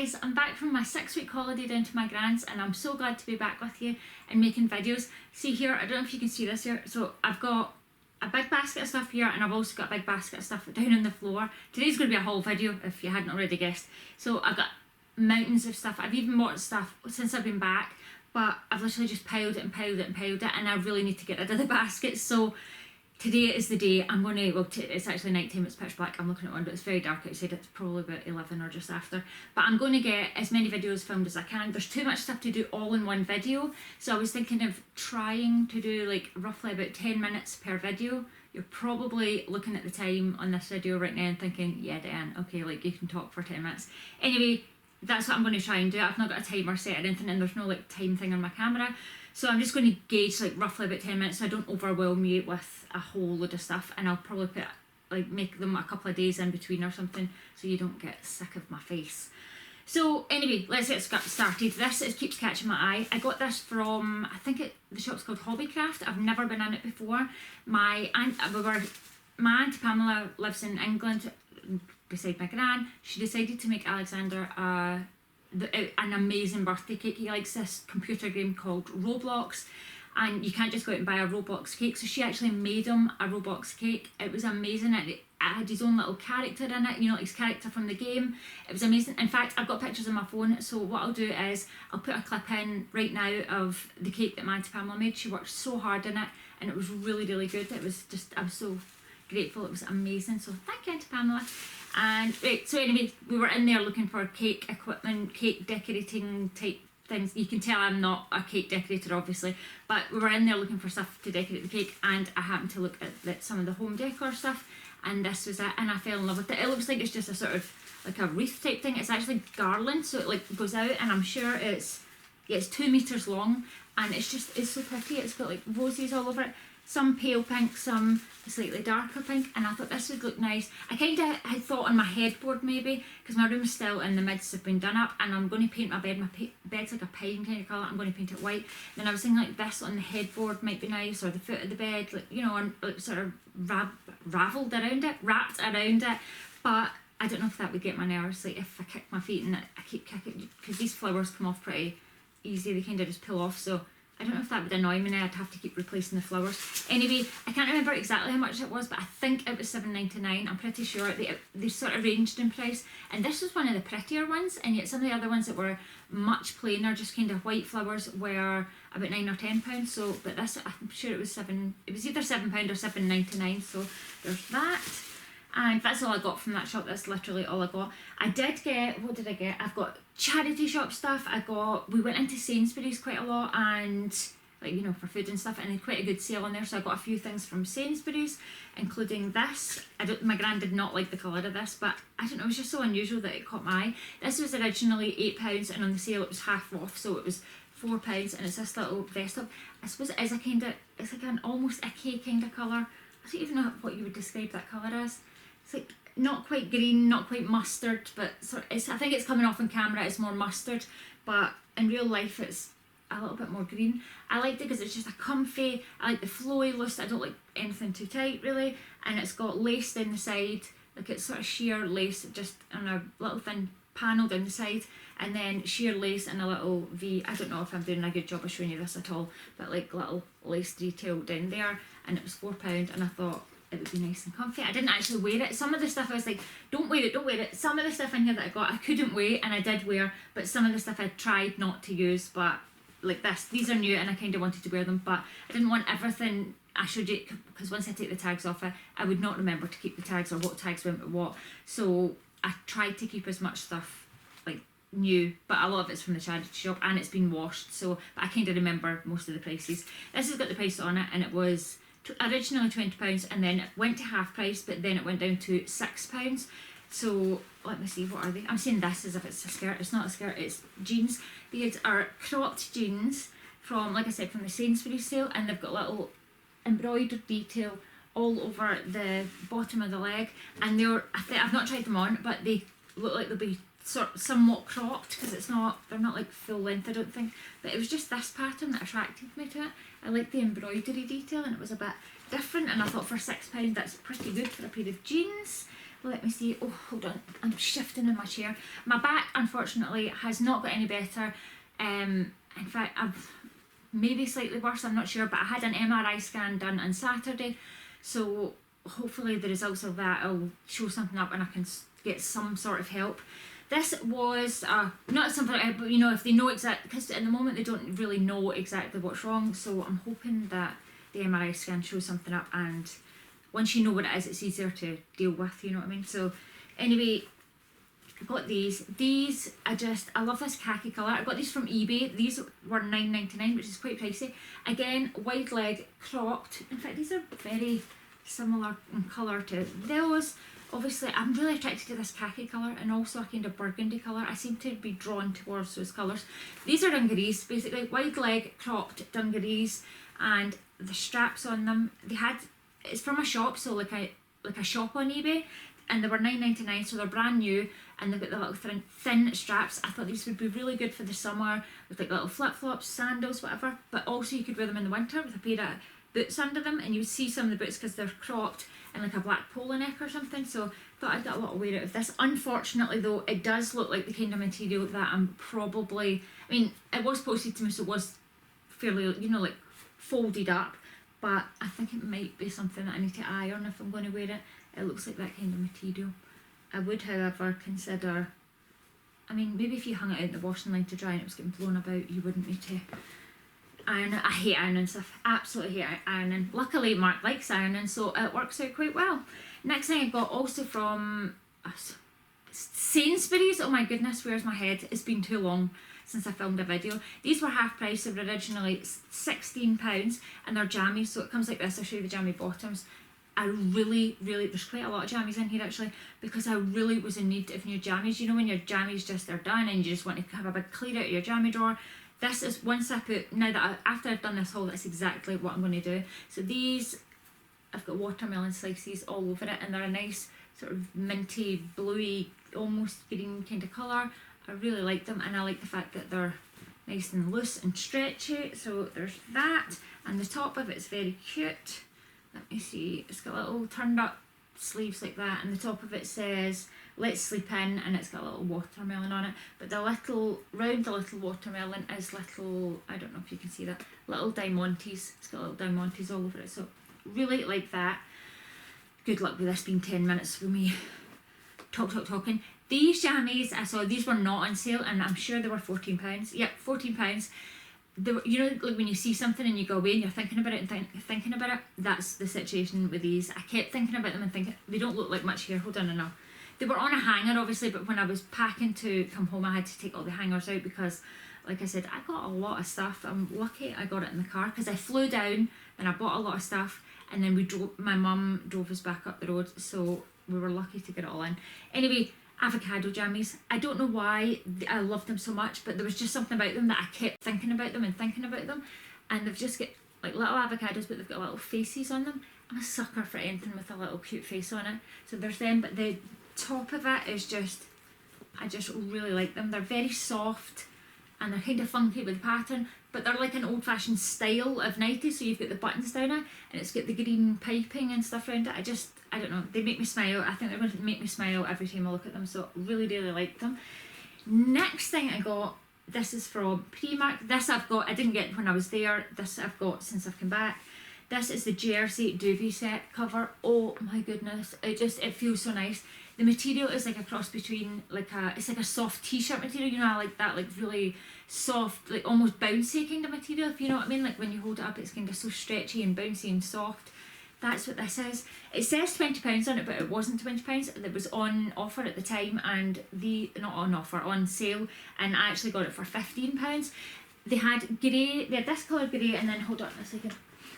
guys, I'm back from my 6-week holiday down to my grand's and I'm so glad to be back with you and making videos. See here, I don't know if you can see this here, so I've got a big basket of stuff here and I've also got a big basket of stuff down on the floor. Today's going to be a haul video if you hadn't already guessed. So I've got mountains of stuff. I've even bought stuff since I've been back, but I've literally just piled it and piled it and piled it, and I really need to get rid of the baskets. So today is the day I'm going to, well, it's actually night time, it's pitch black, I'm looking at one, but it's very dark outside, it's probably about 11 or just after. But I'm going to get as many videos filmed as I can. There's too much stuff to do all in one video, so I was thinking of trying to do like roughly about 10 minutes per video. You're probably looking at the time on this video right now and thinking, yeah Diane, okay, like you can talk for 10 minutes. Anyway, that's what I'm going to try and do. I've not got a timer set or anything, and there's no like time thing on my camera. So I'm just going to gauge like roughly about 10 minutes so I don't overwhelm you with a whole load of stuff, and I'll probably put like make them a couple of days in between or something so you don't get sick of my face. So anyway, let's get started. This keeps catching my eye. I got this from, I think the shop's called Hobbycraft. I've never been in it before. My aunt Pamela lives in England beside my gran. She decided to make Alexander an amazing birthday cake. He likes this computer game called Roblox, and you can't just go out and buy a Roblox cake, so she actually made him a Roblox cake. It was amazing. It had his own little character in it, you know, his character from the game. It was amazing. In fact, I've got pictures on my phone, so what I'll do is I'll put a clip in right now of the cake that my Auntie Pamela made. She worked so hard in it and it was really, really good. It was just, I was so grateful. It was amazing. So thank you, Auntie Pamela. And right, so anyway, we were in there looking for cake equipment, cake decorating type things. You can tell I'm not a cake decorator, obviously, but we were in there looking for stuff to decorate the cake, and I happened to look at some of the home decor stuff, and this was it, and I fell in love with it. It looks like it's just a sort of like a wreath type thing. It's actually garland, so it like goes out, and I'm sure it's 2 meters long, and it's so pretty. It's got like roses all over it. Some pale pink, some slightly darker pink, and I thought this would look nice. I kind of had thought on my headboard maybe, because my room's still in the midst of being done up, and I'm going to paint my bed. My bed's like a pine kind of colour. I'm going to paint it white. Then I was thinking like this on the headboard might be nice, or the foot of the bed, like, you know, and like sort of wrapped around it. But I don't know if that would get my nerves, like if I kick my feet and I keep kicking, because these flowers come off pretty easy. They kind of just pull off, so I don't know if that would annoy me now. I'd have to keep replacing the flowers. Anyway, I can't remember exactly how much it was, but I think it was $7.99. I'm pretty sure they sort of ranged in price. And this was one of the prettier ones, and yet some of the other ones that were much plainer, just kind of white flowers, were about £9 or £10. So, but this, I'm sure it was It was either £7 or $7.99. So there's that. And that's all I got from that shop. That's literally all I got. I did get, what did I get? I've got charity shop stuff. We went into Sainsbury's quite a lot, and like, you know, for food and stuff, and they had quite a good sale on there. So I got a few things from Sainsbury's, including this. My gran did not like the colour of this, but I don't know, it was just so unusual that it caught my eye. This was originally £8, and on the sale it was half off, so it was £4, and it's this little vest top. I suppose it is it's like an almost icky kind of colour. I don't even know what you would describe that colour as. It's like not quite green, not quite mustard, but I think it's coming off on camera, it's more mustard, but in real life it's a little bit more green. I liked it because it's just a comfy, I like the flowy loose, I don't like anything too tight really, and it's got lace down the side, like it's sort of sheer lace just on a little thin panel down the side, and then sheer lace and a little V. I don't know if I'm doing a good job of showing you this at all, but like little lace detail down there, and it was £4, and I thought it would be nice and comfy. I didn't actually wear it. Some of the stuff I was like, don't wear it. Some of the stuff in here that I got I couldn't wear, and I did wear, but some of the stuff I tried not to use, but like these are new and I kind of wanted to wear them, but I didn't want everything I showed you, because once I take the tags off it, I would not remember to keep the tags or what tags went with what, so I tried to keep as much stuff like new, but a lot of it's from the charity shop and it's been washed, so but I kind of remember most of the prices. This has got the price on it, and it was originally £20, and then it went to half price, but then it went down to £6. So let me see, what are they? I'm saying this as if it's a skirt. It's not a skirt, it's jeans. These are cropped jeans from, like I said, from the Sainsbury's sale, and they've got little embroidered detail all over the bottom of the leg, and I've not tried them on, but they look like they'll be somewhat cropped, because they're not like full length, I don't think, but it was just this pattern that attracted me to it. I liked the embroidery detail, and it was a bit different, and I thought for £6 that's pretty good for a pair of jeans. let me see. Oh, hold on, I'm shifting in my chair. My back, unfortunately, has not got any better. In fact, I've maybe slightly worse, I'm not sure, but I had an MRI scan done on Saturday, so hopefully the results of that will show something up and I can get some sort of help. This was not something, but you know, if they know exactly, because at the moment they don't really know exactly what's wrong, so I'm hoping that the MRI scan shows something up, and once you know what it is, it's easier to deal with, you know what I mean? So anyway, I got these. I love this khaki colour. I got these from eBay. These were $9.99, which is quite pricey. Again, wide leg, cropped. In fact, these are very similar in colour to those. Obviously, I'm really attracted to this khaki colour and also a kind of burgundy colour. I seem to be drawn towards those colours. These are dungarees, basically wide leg, cropped dungarees, and the straps on them. It's from a shop, so like a shop on eBay, and they were $9.99, so they're brand new, and they've got the little thin straps. I thought these would be really good for the summer with like little flip-flops, sandals, whatever, but also you could wear them in the winter with a pair of boots under them, and you would see some of the boots because they're cropped and like a black polo neck or something, so I thought I'd get a lot of wear out of this. Unfortunately though, it does look like the kind of material that I'm probably, I mean, it was posted to me, so it was fairly, you know, like folded up, but I think it might be something that I need to iron if I'm going to wear it. It looks like that kind of material. I would, however, consider, I mean, maybe if you hung it out in the washing line to dry and it was getting blown about, you wouldn't need to iron it. I hate ironing stuff, absolutely hate ironing. Luckily Mark likes ironing, so it works out quite well. Next thing I got also from Sainsbury's. Oh my goodness, where's my head? It's been too long since I filmed a video. These were half price, they were originally £16, and they're jammies, so it comes like this. I'll show you the jammy bottoms. I really, there's quite a lot of jammies in here actually, because I really was in need of new jammies. You know when your jammies just are done and you just want to have a big clear out of your jammy drawer? This is, once I put, now that after I've done this haul, that's exactly what I'm going to do. So these, I've got watermelon slices all over it, and they're a nice sort of minty, bluey, almost green kind of colour. I really like them, and I like the fact that they're nice and loose and stretchy. So there's that, and the top of it's very cute. Let me see, it's got little turned up sleeves like that, and the top of it says let's sleep in, and it's got a little watermelon on it, but the little round the little watermelon is little, I don't know if you can see that, little diamantes. It's got little diamantes all over it, so really like that. Good luck with this being 10 minutes for me talking. These jammies I saw, these were not on sale, and I'm sure they were £14. Yep, £14. They were, you know, like when you see something and you go away and you're thinking about it and thinking about it. That's the situation with these. I kept thinking about them and thinking they don't look like much here. Hold on, no. They were on a hanger obviously, but when I was packing to come home, I had to take all the hangers out because, like I said, I got a lot of stuff. I'm lucky I got it in the car because I flew down and I bought a lot of stuff, and then my mum drove us back up the road, so we were lucky to get it all in. Anyway, avocado jammies. I don't know why I love them so much, but there was just something about them that I kept thinking about them, and they've just got like little avocados, but they've got little faces on them. I'm a sucker for anything with a little cute face on it. So there's them, but the top of it is just, I just really like them. They're very soft and they're kind of funky with pattern, but they're like an old-fashioned style of nightie. So you've got the buttons down it, and it's got the green piping and stuff around it. I don't know, they make me smile. I think they're going to make me smile every time I look at them, so really like them. Next thing I got, this is from Primark. This I didn't get when I was there. This I've got since I've come back. This is the Jersey Duvet set cover. Oh my goodness, it feels so nice. The material is like a cross between it's like a soft t-shirt material, you know, I like that, like really soft, like almost bouncy kind of material, if you know what I mean. Like when you hold it up, it's kind of so stretchy and bouncy and soft. That's what this is. It says £20 on it, but it wasn't £20. It was on offer at the time, and not on offer, on sale, and I actually got it for £15. They had this colour grey, and then hold on a second.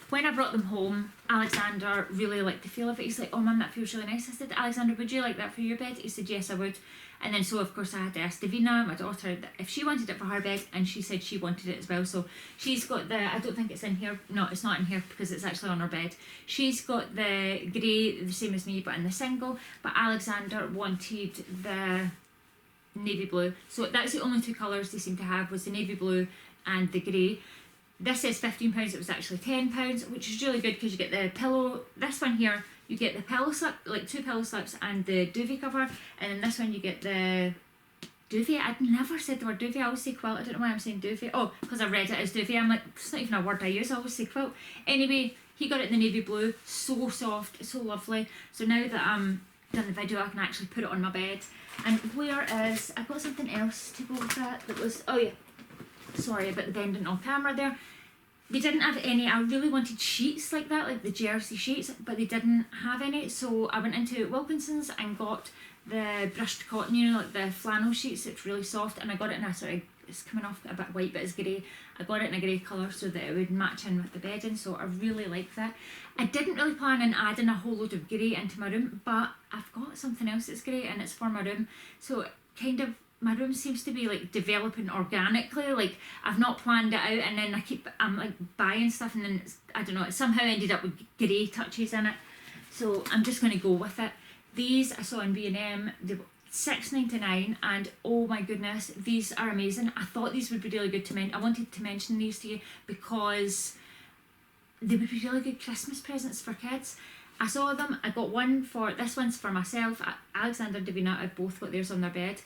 When I brought them home, Alexander really liked the feel of it. He's like, oh mum, that feels really nice. I said, Alexander, would you like that for your bed? He said, yes, I would. And then so of course I had to ask Davina, my daughter, if she wanted it for her bed, and she said she wanted it as well. So she's got I don't think it's in here. No, it's not in here because it's actually on her bed. She's got the grey, the same as me, but in the single. But Alexander wanted the navy blue. So that's the only two colours they seem to have, was the navy blue and the grey. This says £15, it was actually £10, which is really good because you get the pillow. This one here you get the pillow slip, like 2 pillow slips and the duvet cover, and then this one you get the duvet. I'd never said the word duvet, I always say quilt. I don't know why I'm saying duvet. Oh, because I read it as duvet. I'm like, it's not even a word I use, I always say quilt. Anyway, he got it in the navy blue, so soft, so lovely. So now that I'm done the video, I can actually put it on my bed. And where is, I've got something else to go with that was, oh yeah, sorry about the bending on camera there. They didn't have any. I really wanted sheets like that, like the jersey sheets, but they didn't have any. So I went into Wilkinson's and got the brushed cotton, you know, like the flannel sheets. It's really soft, and I got it in a sort of, it's coming off a bit white, but it's grey. I got it in a grey colour so that it would match in with the bedding, so I really like that. I didn't really plan on adding a whole load of grey into my room, but I've got something else that's grey and it's for my room. So kind of, my room seems to be like developing organically. Like I've not planned it out, and then I'm like buying stuff, and then I don't know, it somehow ended up with grey touches in it. So I'm just going to go with it. These I saw in B&M, they were $6.99, and oh my goodness, these are amazing. I thought these would be really good to mention. I wanted to mention these to you because they would be really good Christmas presents for kids. I saw them, I got one for, this one's for myself. Alexander and Davina have both got theirs on their bed.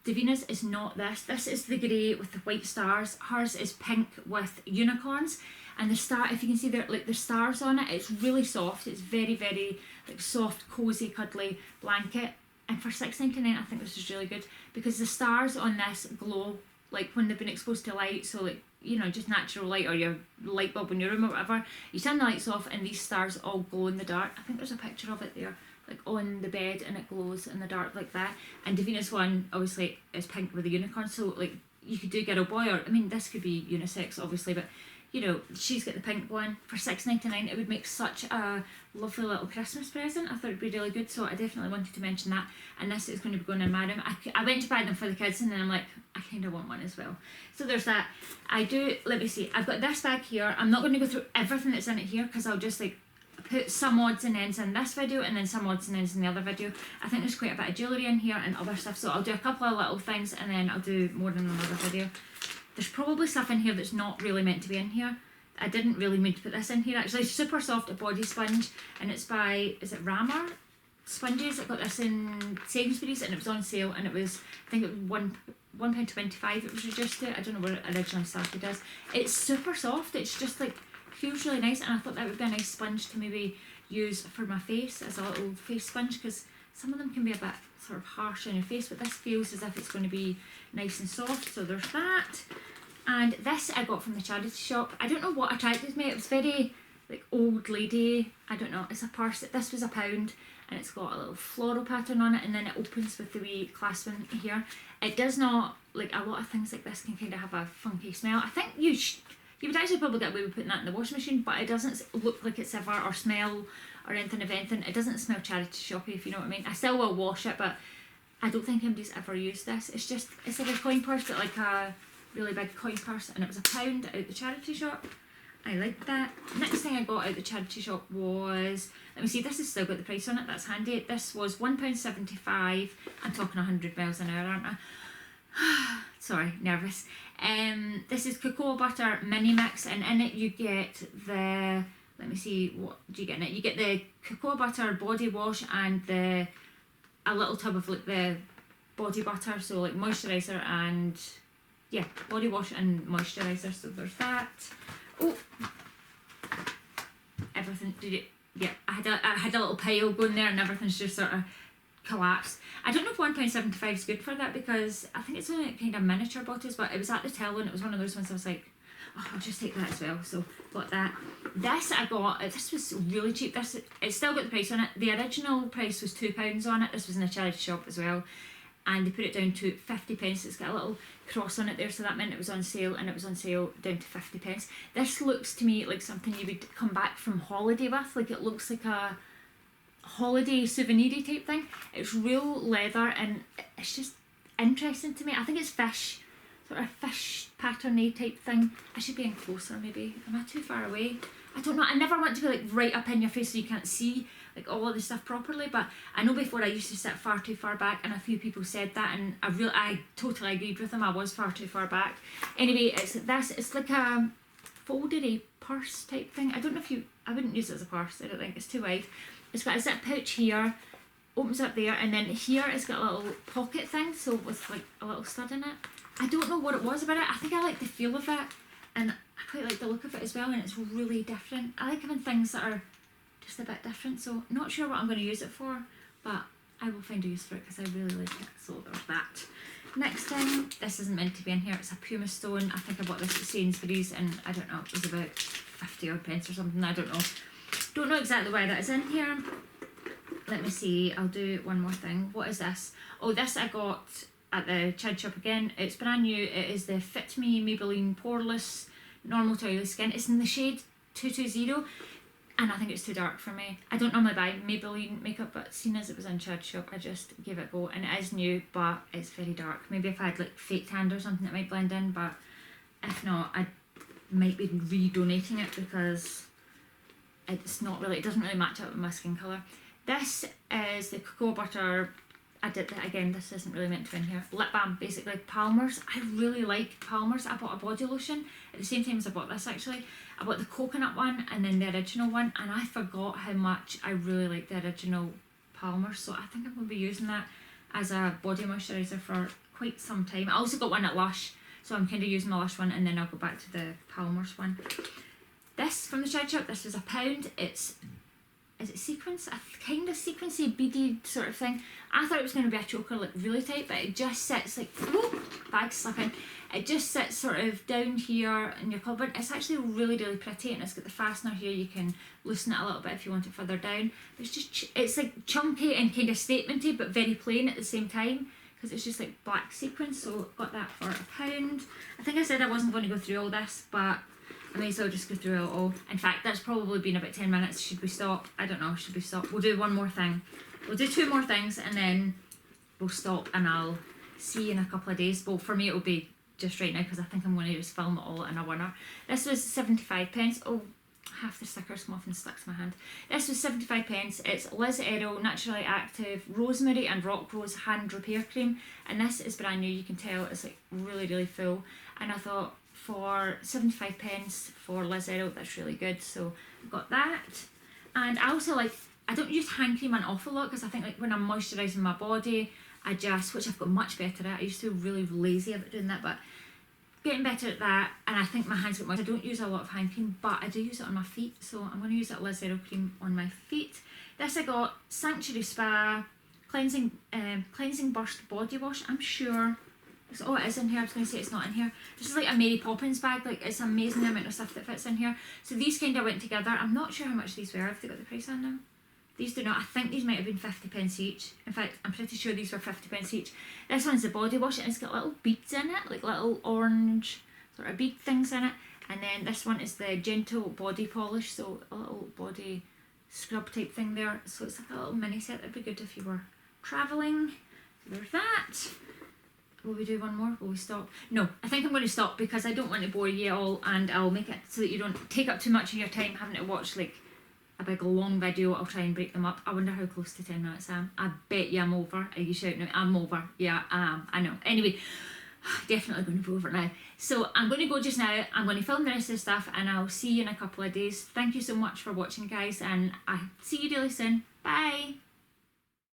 Davina's is not this. This is the grey with the white stars. Hers is pink with unicorns. And the star, if you can see there, like the stars on it, it's really soft. It's very, very like soft, cosy, cuddly blanket. And for $6.99, I think this is really good because the stars on this glow like when they've been exposed to light. So like, you know, just natural light or your light bulb in your room or whatever. You turn the lights off and these stars all glow in the dark. I think there's a picture of it there, like on the bed, and it glows in the dark like that. And Davina's one obviously is pink with a unicorn, so like you could do girl boy, or I mean this could be unisex obviously, but you know, she's got the pink one for $6.99. It would make such a lovely little Christmas present. I thought it'd be really good, so I definitely wanted to mention that. And this is going to be going in my room. I went to buy them for the kids, and then I'm like, I kind of want one as well. So there's that. Let me see, I've got this bag here. I'm not going to go through everything that's in it here because I'll just like put some odds and ends in this video and then some odds and ends in the other video. I think there's quite a bit of jewellery in here and other stuff, so I'll do a couple of little things and then I'll do more in another video. There's probably stuff in here that's not really meant to be in here. I didn't really mean to put this in here actually. Super soft body sponge, and it's by, is it Rammer Sponges? I got this in Sainsbury's and it was on sale, and it was, I think it was £1.25 it was reduced to. I don't know where it originally started as. It's super soft, it's just like, feels really nice, and I thought that would be a nice sponge to maybe use for my face as a little face sponge, because some of them can be a bit sort of harsh on your face, but this feels as if it's going to be nice and soft. So there's that. And this I got from the charity shop. I don't know what attracted me. It was very like old lady. I don't know. It's a purse. This was £1, and it's got a little floral pattern on it, and then it opens with the wee clasp in here. It does not, like a lot of things like this can kind of have a funky smell. I think you would actually probably get away with putting that in the washing machine, but it doesn't look like it's ever, or smell or anything of anything. It doesn't smell charity shoppy, if you know what I mean. I still will wash it, but I don't think anybody's ever used this. It's just, it's like a coin purse, but like a really big coin purse, and it was £1 at the charity shop. I like that. Next thing I got out the charity shop was, let me see, this has still got the price on it, that's handy. This was £1.75. I'm talking 100 miles an hour, aren't I? Sorry, nervous. This is cocoa butter mini mix, and in it you get the, let me see, what do you get in it? You get the cocoa butter body wash and a little tub of like the body butter, so like moisturiser and yeah, body wash and moisturiser. So there's that. Oh, everything, yeah, I had a little pile going there, and everything's just sort of collapsed. I don't know if £1.75 is good for that, because I think it's only kind of miniature bottles, but it was at the till and it was one of those ones I was like, oh, I'll just take that as well. So got that. This I got, this was really cheap. It's still got the price on it. The original price was £2 on it. This was in a charity shop as well, and they put it down to 50p. It's got a little cross on it there, so that meant it was on sale, and it was on sale down to 50p. This looks to me like something you would come back from holiday with. Like it looks like a holiday souvenir type thing. It's real leather, and it's just interesting to me. I think it's fish, sort of fish patterny type thing. I should be in closer maybe. Am I too far away? I don't know. I never want to be like right up in your face so you can't see like all of the stuff properly, but I know before I used to sit far too far back, and a few people said that, and I totally agreed with them. I was far too far back. Anyway, it's this, it's like a foldery purse type thing. I don't know if I wouldn't use it as a purse, I don't think, it's too wide. It's got a zip pouch here, opens up there, and then here it's got a little pocket thing, so with like a little stud in it. I don't know what it was about it. I think I like the feel of it, and I quite like the look of it as well, and it's really different. I like having things that are just a bit different, so not sure what I'm going to use it for, but I will find a use for it because I really like it. So there's that. Next thing, this isn't meant to be in here, it's a Puma stone. I think I bought this at Sainsbury's, and I don't know, it was about 50 odd pence or something, I don't know. Don't know exactly why that is in here. Let me see, I'll do one more thing. What is this? Oh, this I got at the Chad shop again. It's brand new. It is the Fit Me Maybelline Poreless Normal to Oily Skin. It's in the shade 220, and I think it's too dark for me. I don't normally buy Maybelline makeup, but seeing as it was in Chad shop, I just gave it a go, and it is new, but it's very dark. Maybe if I had like fake tan or something, it might blend in, but if not, I might be re-donating it because it's not really, it doesn't really match up with my skin colour. This is the Cocoa Butter, I did that again, this isn't really meant to be in here, lip balm, basically Palmer's. I really like Palmer's. I bought a body lotion at the same time as I bought this actually. I bought the coconut one and then the original one, and I forgot how much I really like the original Palmer's, so I think I'm going to be using that as a body moisturiser for quite some time. I also got one at Lush, so I'm kind of using my Lush one and then I'll go back to the Palmer's one. This from the Chad shop, this was £1. Is it sequins? A kind of sequency beaded sort of thing. I thought it was going to be a choker, like really tight, but it just sits like, whoa, bag slipping. It just sits sort of down here in your collarbone. It's actually really, really pretty, and it's got the fastener here. You can loosen it a little bit if you want it further down. But it's just, it's like chunky and kind of statementy, but very plain at the same time, because it's just like black sequins. So got that for £1. I think I said I wasn't going to go through all this, but I may as well just go through it all. In fact, that's probably been about 10 minutes. Should we stop? I don't know, should we stop? We'll do one more thing. We'll do 2 more things and then we'll stop, and I'll see you in a couple of days. Well, for me it'll be just right now because I think I'm going to just film it all in a winner. This was 75p. Oh, half the stickers come off and stuck to my hand. This was 75p. It's Liz Earle Naturally Active Rosemary and Rock Rose Hand Repair Cream, and this is brand new. You can tell it's like really, really full, and I thought for 75p for Liz Earle, that's really good, so I've got that. And I also like, I don't use hand cream an awful lot because I think like when I'm moisturising my body, I just, which I've got much better at. I used to be really lazy about doing that, but getting better at that, and I think my hands get moist. I don't use a lot of hand cream, but I do use it on my feet, so I'm going to use that Liz Earle cream on my feet. This I got Sanctuary Spa Cleansing Burst Body Wash. I'm sure, oh it is in here, I was going to say it's not in here. This is like a Mary Poppins bag, like it's amazing the amount of stuff that fits in here. So these kind of went together. I'm not sure how much these were, have they got the price on them? These do not. I think these might have been 50p each. In fact, I'm pretty sure these were 50p each. This one's the body wash, and it's got little beads in it, like little orange sort of bead things in it. And then this one is the gentle body polish, so a little body scrub type thing there. So it's like a little mini set. That'd be good if you were travelling. So there's that. Will we do one more? Will we stop? No, I think I'm going to stop because I don't want to bore you all, and I'll make it so that you don't take up too much of your time having to watch like a big long video. I'll try and break them up. I wonder how close to 10 minutes I am. I bet you I'm over. Are you shouting out? I'm over. Yeah, I am. I know. Anyway, definitely going to be over now. So I'm going to go just now. I'm going to film the rest of the stuff, and I'll see you in a couple of days. Thank you so much for watching, guys, and I'll see you really soon. Bye.